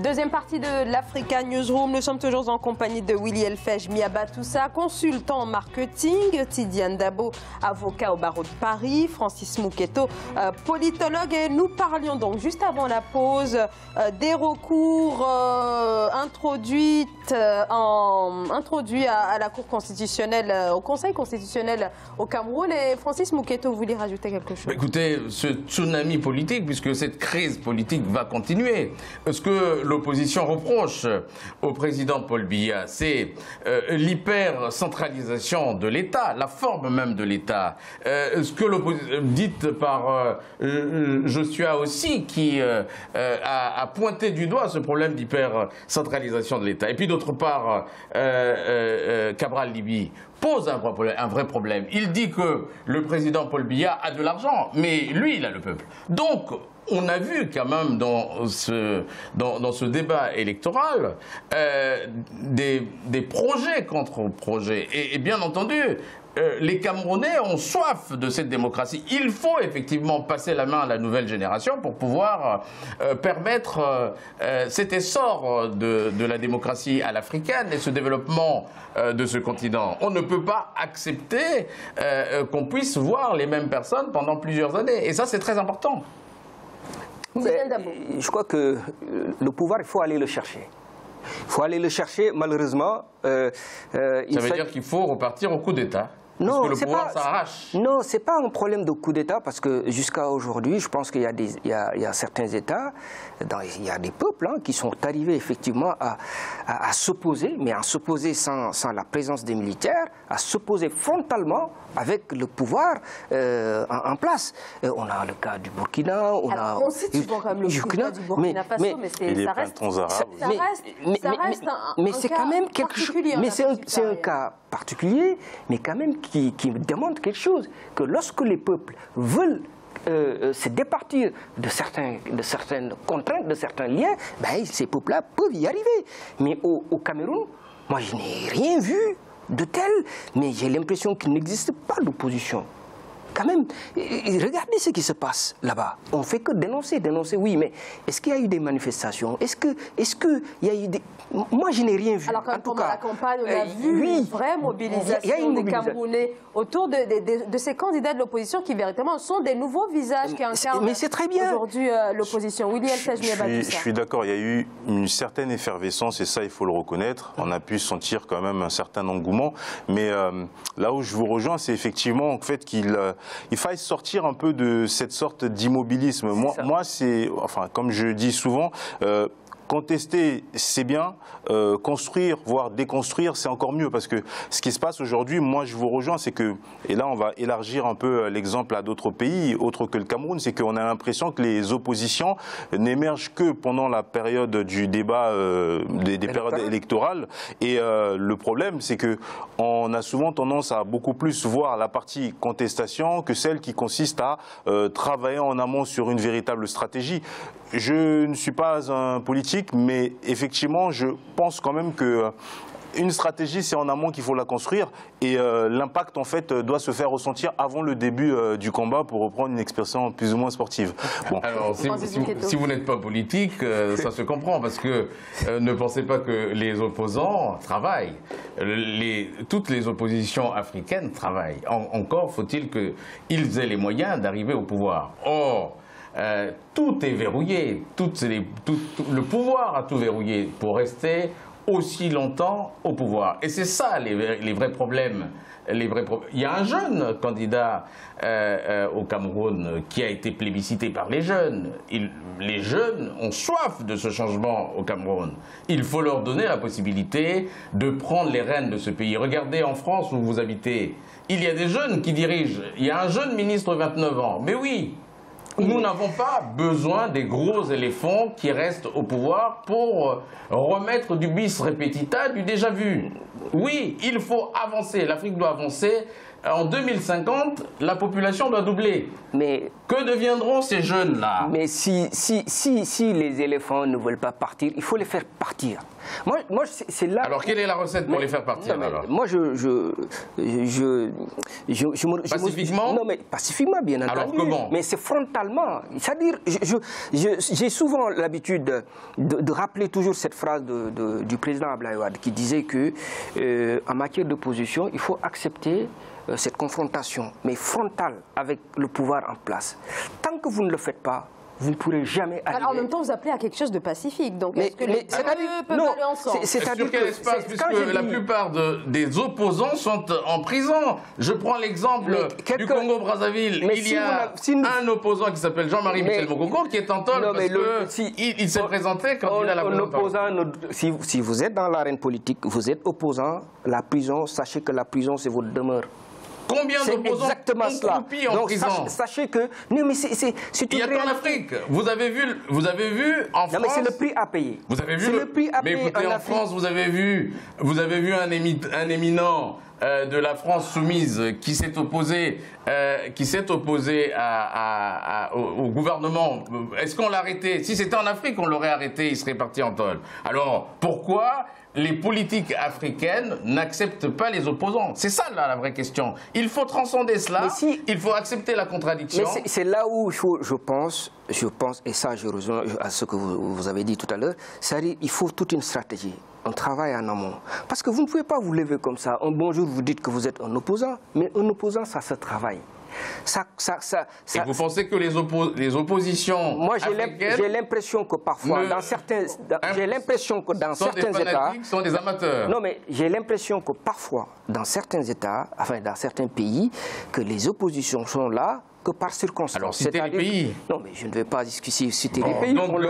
Deuxième partie de l'Africa Newsroom. Nous sommes toujours en compagnie de Willy Elfej Miabatoussa, consultant en marketing, Tidiane Dabo, avocat au barreau de Paris, Francis Mouketo, politologue. Et nous parlions donc juste avant la pause des recours introduits à la Cour constitutionnelle, au Conseil constitutionnel au Cameroun. Et Francis Mouketo, vous voulez rajouter quelque chose? Écoutez, ce tsunami politique, puisque cette crise politique va continuer, ce que l'opposition reproche au président Paul Biya, c'est l'hyper-centralisation de l'État, la forme même de l'État. Ce que l'opposition, dite par Joshua aussi, qui a pointé du doigt ce problème d'hyper-centralisation de l'État. Et puis d'autre part, Cabral Libye pose un vrai problème. Il dit que le président Paul Biya a de l'argent, mais lui, il a le peuple. Donc, on a vu quand même dans ce débat électoral des projets contre projets. Et bien entendu, les Camerounais ont soif de cette démocratie. Il faut effectivement passer la main à la nouvelle génération pour pouvoir permettre cet essor de la démocratie à l'africaine et ce développement de ce continent. On ne peut pas accepter qu'on puisse voir les mêmes personnes pendant plusieurs années. Et ça, c'est très important. Mais je crois que le pouvoir, il faut aller le chercher. Il faut aller le chercher, malheureusement. Ça veut dire qu'il faut repartir au coup d'État? Non, parce que le pouvoir s'arrache. Non, ce n'est pas un problème de coup d'État, parce que jusqu'à aujourd'hui, je pense qu'il y a certains États, il y a des peuples qui sont arrivés effectivement à s'opposer, mais à s'opposer sans la présence des militaires, à s'opposer frontalement avec le pouvoir en place. On a le cas du Burkina, on cite souvent quand même le cas du Burkina Faso, mais ça reste c'est quand même quelque chose. Mais c'est un cas particulier, mais quand même qui demande quelque chose, que lorsque les peuples veulent se départir de certaines contraintes, de certains liens, ben, ces peuples-là peuvent y arriver. Mais au Cameroun, moi je n'ai rien vu de tel, mais j'ai l'impression qu'il n'existe pas d'opposition. Quand même, regardez ce qui se passe là-bas. On ne fait que dénoncer, oui, mais est-ce qu'il y a eu des manifestations? Est-ce qu'il y a eu des... Moi, je n'ai rien vu. Alors, quand pendant la campagne, on a vu une vraie mobilisation des Camerounais autour de ces candidats de l'opposition qui, véritablement, sont des nouveaux visages qui incarnent aujourd'hui l'opposition. Willy Elfej Miabatoussa. Je suis d'accord, il y a eu une certaine effervescence, et ça, il faut le reconnaître. On a pu sentir quand même un certain engouement. Mais là où je vous rejoins, c'est effectivement en fait qu'il faille sortir un peu de cette sorte d'immobilisme. Moi, c'est, enfin, comme je dis souvent, contester, c'est bien. Construire, voire déconstruire, c'est encore mieux. Parce que ce qui se passe aujourd'hui, moi, je vous rejoins, c'est que, et là, on va élargir un peu l'exemple à d'autres pays, autres que le Cameroun, c'est qu'on a l'impression que les oppositions n'émergent que pendant la période du débat, des périodes électorales. Et le problème, c'est qu'on a souvent tendance à beaucoup plus voir la partie contestation que celle qui consiste à travailler en amont sur une véritable stratégie. Je ne suis pas un politique, mais effectivement, je pense quand même que une stratégie, c'est en amont qu'il faut la construire, et l'impact, en fait, doit se faire ressentir avant le début du combat, pour reprendre une expression plus ou moins sportive. Bon. Alors, si vous n'êtes pas politique, ça se comprend, parce que ne pensez pas que les opposants travaillent. Toutes les oppositions africaines travaillent. Encore faut-il qu'ils aient les moyens d'arriver au pouvoir. Or, tout est verrouillé, le pouvoir a tout verrouillé pour rester aussi longtemps au pouvoir. Et c'est ça les vrais problèmes. Il y a un jeune candidat au Cameroun qui a été plébiscité par les jeunes. Les jeunes ont soif de ce changement au Cameroun. Il faut leur donner la possibilité de prendre les rênes de ce pays. Regardez en France où vous habitez, il y a des jeunes qui dirigent. Il y a un jeune ministre de 29 ans. Mais oui, nous n'avons pas besoin des gros éléphants qui restent au pouvoir pour remettre du bis repetita, du déjà vu. Oui, il faut avancer. L'Afrique doit avancer en 2050, la population doit doubler. Mais que deviendront ces jeunes-là? Mais si les éléphants ne veulent pas partir, il faut les faire partir. Moi c'est là... Alors, quelle est la recette pour les faire partir, alors? Moi, pacifiquement? Non, mais pacifiquement, bien entendu. Alors, comment? Mais c'est frontalement. C'est-à-dire, j'ai souvent l'habitude de rappeler toujours cette phrase du président Abdoulaye Wade qui disait que en matière d'opposition, il faut accepter cette confrontation, mais frontale avec le pouvoir en place. Tant que vous ne le faites pas, vous ne pourrez jamais arriver... Alors en même temps, vous appelez à quelque chose de pacifique. Donc est-ce que les deux peuvent aller ensemble? Sur quel espace, puisque la plupart des opposants sont en prison. Je prends l'exemple du Congo-Brazzaville. Il y a un opposant qui s'appelle Jean-Marie Michel Mokoko qui est en tôle parce qu'il s'est présenté quand il a la présentation. Si vous êtes dans l'arène politique, vous êtes opposant, la prison, sachez que la prison, c'est votre demeure. Combien d'opposants ont croupi en prison? Sachez que... Non, mais c'est il y a qu'en Afrique. Vous avez vu en France... Non, mais c'est le prix à payer. Vous avez vu le prix à payer. Mais écoutez, en France, vous avez vu un éminent de la France soumise qui s'est opposé, au gouvernement. Est-ce qu'on l'a arrêté? Si c'était en Afrique, on l'aurait arrêté, il serait parti en tôle. Alors, pourquoi les politiques africaines n'acceptent pas les opposants? C'est ça, là, la vraie question. Il faut transcender cela, il faut accepter la contradiction. Mais c'est là où il faut, je pense, et ça, je rejoins à ce que vous avez dit tout à l'heure, c'est-à-dire qu'il faut toute une stratégie. On travaille en amont. Parce que vous ne pouvez pas vous lever comme ça. Un bon jour, vous dites que vous êtes un opposant, mais un opposant, ça se travaille. Et vous pensez que les oppositions moi, j'ai l'impression que parfois, dans certains États... sont des amateurs. Non, mais j'ai l'impression que parfois, dans certains États, enfin dans certains pays, que les oppositions sont là que par circonstance. Alors, citez les pays. Non, mais je ne vais pas citer les pays. Donc, vous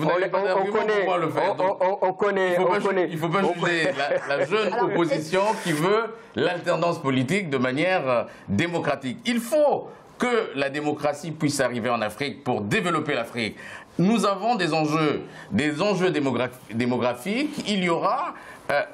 n'avez pas d'argument pour pouvoir le faire. On connaît. Il ne faut pas juger la jeune opposition qui veut l'alternance politique de manière démocratique. Il faut que la démocratie puisse arriver en Afrique pour développer l'Afrique. Nous avons des enjeux démographiques. Il y aura...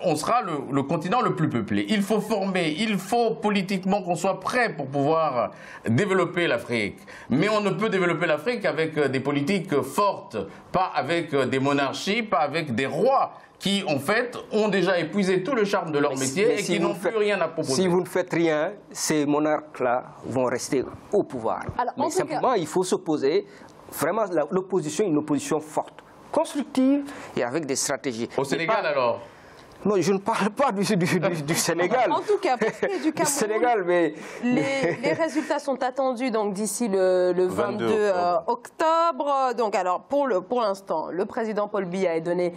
on sera le continent le plus peuplé. Il faut former, il faut politiquement qu'on soit prêt pour pouvoir développer l'Afrique. Mais on ne peut développer l'Afrique avec des politiques fortes, pas avec des monarchies, pas avec des rois qui, en fait, ont déjà épuisé tout le charme de leur métier et qui n'ont plus rien à proposer. Si vous ne faites rien, ces monarques-là vont rester au pouvoir. Alors, mais simplement, il faut s'opposer. Vraiment, l'opposition est une opposition forte, constructive et avec des stratégies. Au Sénégal, alors? Non, je ne parle pas du Sénégal. En tout cas, pour ce qui est du Cameroun, Sénégal, mais... les résultats sont attendus d'ici le 22 octobre. Donc, alors, pour l'instant, le président Paul Biya est donné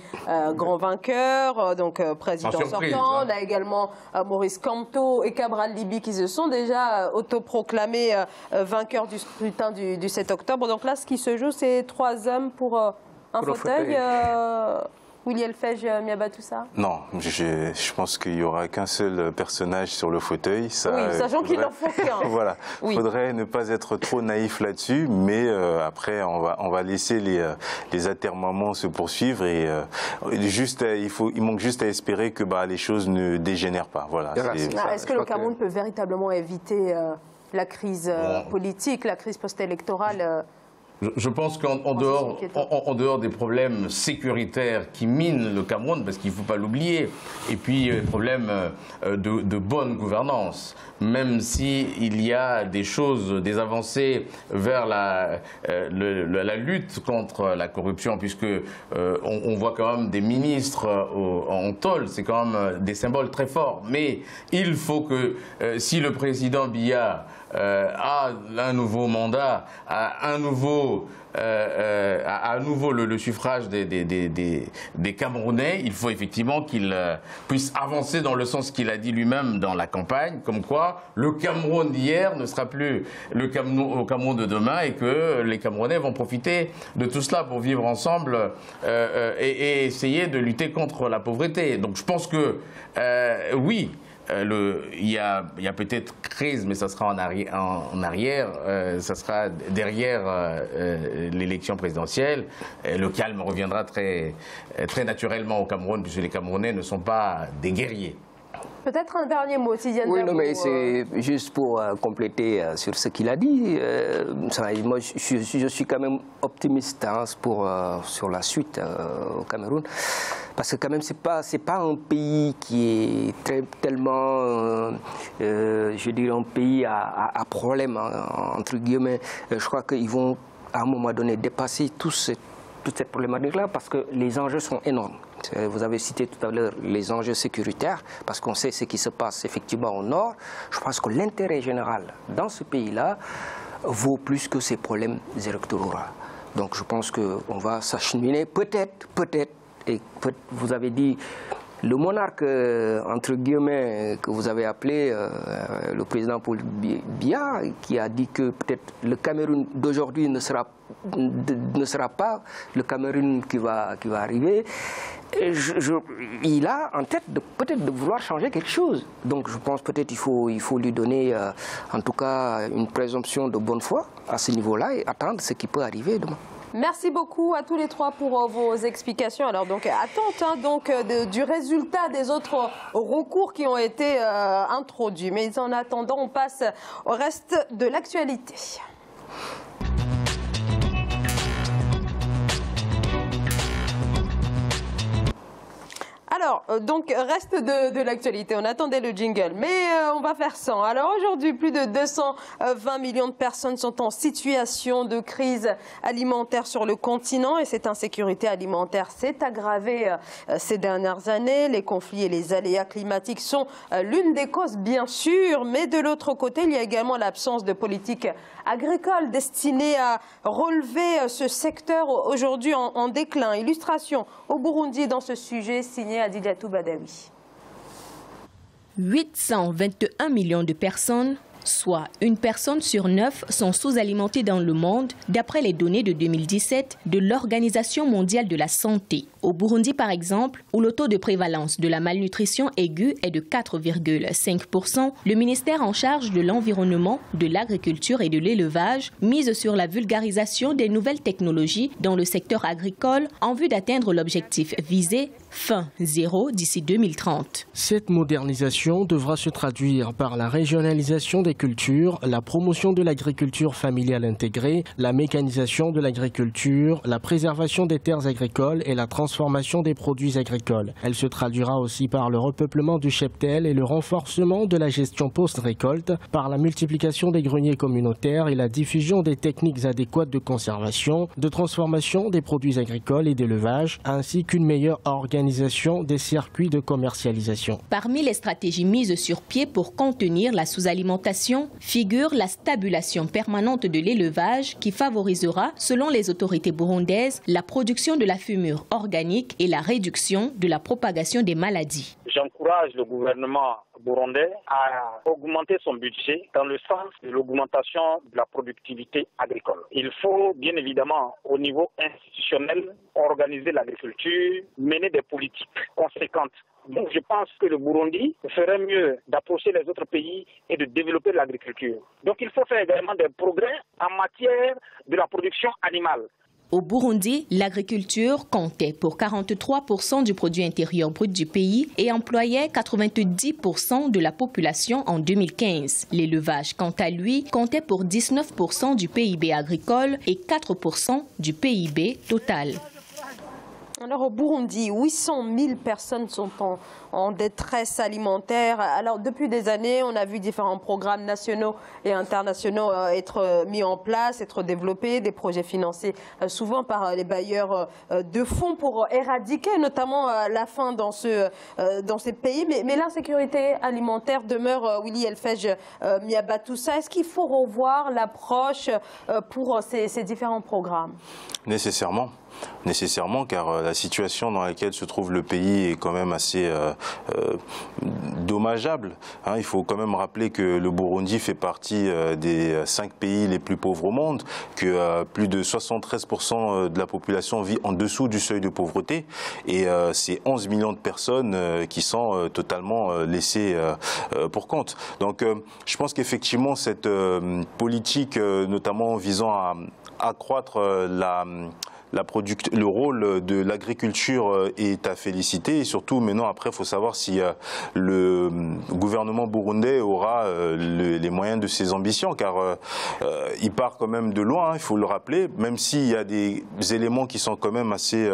grand vainqueur, donc président sortant. On a également Maurice Kamto et Cabral Libby qui se sont déjà autoproclamés vainqueurs du scrutin du 7 octobre. Donc là, ce qui se joue, c'est 3 hommes pour un fauteuil. Willy Elfej, Miabatoussa? Non, je pense qu'il n'y aura qu'un seul personnage sur le fauteuil. Ça, oui, sachant qu'il en faut qu'un. Voilà, il faudrait ne pas être trop naïf là-dessus, mais après, on va laisser les atermoiements se poursuivre et il manque juste à espérer que les choses ne dégénèrent pas. Voilà. Est-ce que le Cameroun peut véritablement éviter la crise politique, la crise post-électorale Je pense qu'en dehors des problèmes sécuritaires qui minent le Cameroun, parce qu'il ne faut pas l'oublier, et puis problèmes de bonne gouvernance, même s'il y a des choses, des avancées vers la lutte contre la corruption, puisque on voit quand même des ministres en tôle, c'est quand même des symboles très forts. Mais il faut que, si le président Biya a un nouveau mandat, a à nouveau le suffrage des Camerounais, il faut effectivement qu'il puisse avancer dans le sens qu'il a dit lui-même dans la campagne, comme quoi le Cameroun d'hier ne sera plus le Cameroun de demain et que les Camerounais vont profiter de tout cela pour vivre ensemble et essayer de lutter contre la pauvreté. Donc je pense que oui, il y a peut-être crise, mais ça sera en arrière, ça sera derrière l'élection présidentielle. Le calme reviendra très naturellement au Cameroun, puisque les Camerounais ne sont pas des guerriers. Peut-être un dernier mot, Tidiane. Oui, non, mais c'est juste pour compléter sur ce qu'il a dit. Moi, je suis quand même optimiste sur la suite au Cameroun. Parce que quand même, c'est pas un pays qui est tellement, je dirais, un pays à problème, entre guillemets. Je crois qu'ils vont, à un moment donné, dépasser toute cette problématique-là parce que les enjeux sont énormes. Vous avez cité tout à l'heure les enjeux sécuritaires, parce qu'on sait ce qui se passe effectivement au nord. Je pense que l'intérêt général dans ce pays-là vaut plus que ces problèmes électoraux. Donc je pense qu'on va s'acheminer peut-être, et vous avez dit le monarque, entre guillemets, que vous avez appelé le président Paul Biya, qui a dit que peut-être le Cameroun d'aujourd'hui ne sera pas le Cameroun qui va arriver. Il a en tête peut-être de vouloir changer quelque chose. Donc je pense peut-être qu'il faut lui donner en tout cas une présomption de bonne foi à ce niveau-là et attendre ce qui peut arriver demain. Merci beaucoup à tous les trois pour vos explications. Alors donc attente du résultat des autres recours qui ont été introduits. Mais en attendant, on passe au reste de l'actualité. Alors, donc, reste de l'actualité. On attendait le jingle, mais on va faire sans. Alors aujourd'hui, plus de 220 millions de personnes sont en situation de crise alimentaire sur le continent et cette insécurité alimentaire s'est aggravée ces dernières années. Les conflits et les aléas climatiques sont l'une des causes, bien sûr, mais de l'autre côté, il y a également l'absence de politique agricole destinée à relever ce secteur aujourd'hui en déclin. Illustration au Burundi dans ce sujet signé Adidiatou Badawi. 821 millions de personnes, soit une personne sur 9, sont sous-alimentées dans le monde, d'après les données de 2017 de l'Organisation mondiale de la santé. Au Burundi, par exemple, où le taux de prévalence de la malnutrition aiguë est de 4,5%, le ministère en charge de l'environnement, de l'agriculture et de l'élevage mise sur la vulgarisation des nouvelles technologies dans le secteur agricole en vue d'atteindre l'objectif visé, fin zéro d'ici 2030. Cette modernisation devra se traduire par la régionalisation des cultures, la promotion de l'agriculture familiale intégrée, la mécanisation de l'agriculture, la préservation des terres agricoles et la transformation des produits agricoles. Elle se traduira aussi par le repeuplement du cheptel et le renforcement de la gestion post-récolte, par la multiplication des greniers communautaires et la diffusion des techniques adéquates de conservation, de transformation des produits agricoles et d'élevage, ainsi qu'une meilleure organisation des circuits de commercialisation. Parmi les stratégies mises sur pied pour contenir la sous-alimentation figure la stabulation permanente de l'élevage qui favorisera, selon les autorités burundaises, la production de la fumure organique et la réduction de la propagation des maladies. J'encourage le gouvernement burundais à augmenter son budget dans le sens de l'augmentation de la productivité agricole. Il faut bien évidemment au niveau institutionnel organiser l'agriculture, mener des politiques conséquentes. Donc je pense que le Burundi ferait mieux d'approcher les autres pays et de développer l'agriculture. Donc il faut faire également des progrès en matière de la production animale. Au Burundi, l'agriculture comptait pour 43% du produit intérieur brut du pays et employait 90% de la population en 2015. L'élevage, quant à lui, comptait pour 19% du PIB agricole et 4% du PIB total. Alors au Burundi, 800 000 personnes sont en détresse alimentaire. Alors depuis des années, on a vu différents programmes nationaux et internationaux être mis en place, être développés, des projets financés souvent par les bailleurs de fonds pour éradiquer notamment la faim dans ces pays. Mais l'insécurité alimentaire demeure, Willy Elfej Miabatoussa. Est-ce qu'il faut revoir l'approche pour ces différents programmes? Nécessairement, car la situation dans laquelle se trouve le pays est quand même assez dommageable. Il faut quand même rappeler que le Burundi fait partie des 5 pays les plus pauvres au monde, que plus de 73% de la population vit en dessous du seuil de pauvreté, et c'est 11 millions de personnes qui sont totalement laissées pour compte. Donc je pense qu'effectivement cette politique, notamment visant à accroître le rôle de l'agriculture est à féliciter. Et surtout, maintenant, après, il faut savoir si le gouvernement burundais aura les moyens de ses ambitions, car il part quand même de loin, hein, il faut le rappeler, même s'il y a des éléments qui sont quand même assez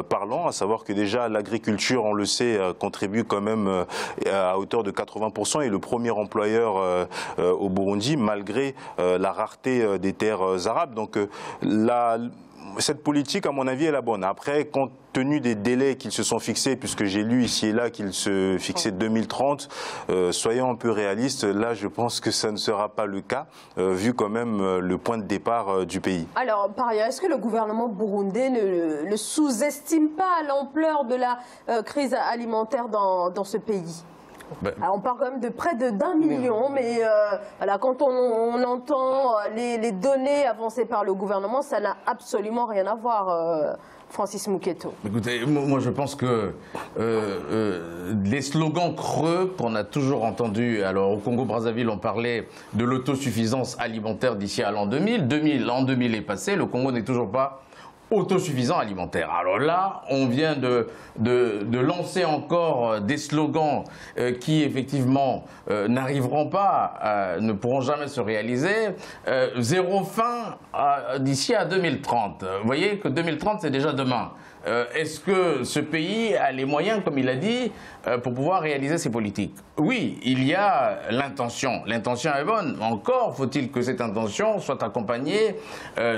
parlants, à savoir que déjà l'agriculture, on le sait, contribue quand même à hauteur de 80% et le premier employeur au Burundi, malgré la rareté des terres arables. Donc cette politique, à mon avis, est la bonne. Après, compte tenu des délais qu'ils se sont fixés, puisque j'ai lu ici et là qu'ils se fixaient 2030, soyons un peu réalistes, là je pense que ça ne sera pas le cas, vu quand même le point de départ du pays. Alors, par ailleurs, est-ce que le gouvernement burundais ne sous-estime pas l'ampleur de la crise alimentaire dans ce pays ? Alors on parle quand même de près d'1 million, mais voilà, quand on entend les données avancées par le gouvernement, ça n'a absolument rien à voir. Francis Muketo. Écoutez, moi je pense que les slogans creux qu'on a toujours entendus, alors au Congo-Brazzaville on parlait de l'autosuffisance alimentaire d'ici à l'an 2000, l'an 2000 est passé, le Congo n'est toujours pas autosuffisant alimentaire. Alors là, on vient de lancer encore des slogans qui effectivement n'arriveront pas, ne pourront jamais se réaliser. Zéro faim d'ici à 2030. Vous voyez que 2030 c'est déjà demain. Est-ce que ce pays a les moyens, comme il a dit, pour pouvoir réaliser ses politiques? Oui, il y a l'intention. L'intention est bonne. Encore faut-il que cette intention soit accompagnée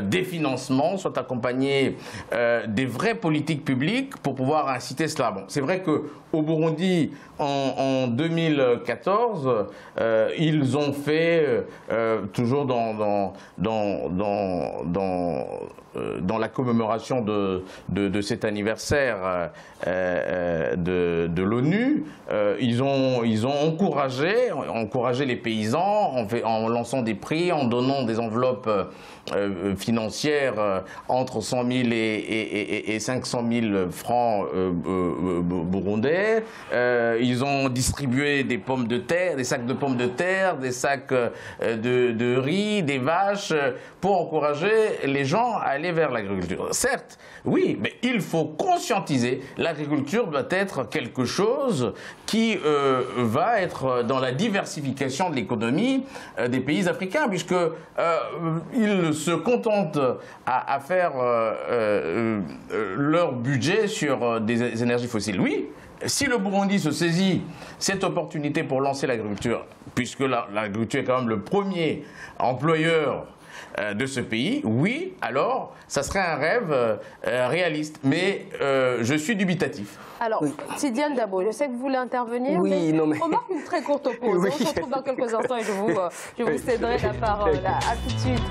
des financements, soit accompagnée des vraies politiques publiques pour pouvoir inciter cela. Bon, c'est vrai qu'au Burundi, en 2014, ils ont fait, toujours dans la commémoration de cet anniversaire de l'ONU, ils ont encouragé les paysans en lançant des prix, en donnant des enveloppes financières entre 100 000 et 500 000 francs burundais. Ils ont distribué des pommes de terre, des sacs de pommes de terre, des sacs de riz, des vaches, pour encourager les gens à aller vers l'agriculture. Certes, oui, mais il faut conscientiser. L'agriculture doit être quelque chose qui va être dans la diversification de l'économie des pays africains, puisque ils se contentent à faire leur budget sur des énergies fossiles. Oui, si le Burundi se saisit cette opportunité pour lancer l'agriculture, puisque l'agriculture est quand même le premier employeur de ce pays, oui, alors ça serait un rêve réaliste, mais je suis dubitatif. Alors, oui. Tidiane Dabo, je sais que vous voulez intervenir, oui, mais on marque une très courte pause. Oui. On se retrouve dans quelques instants et je vous céderai la parole. À tout de suite.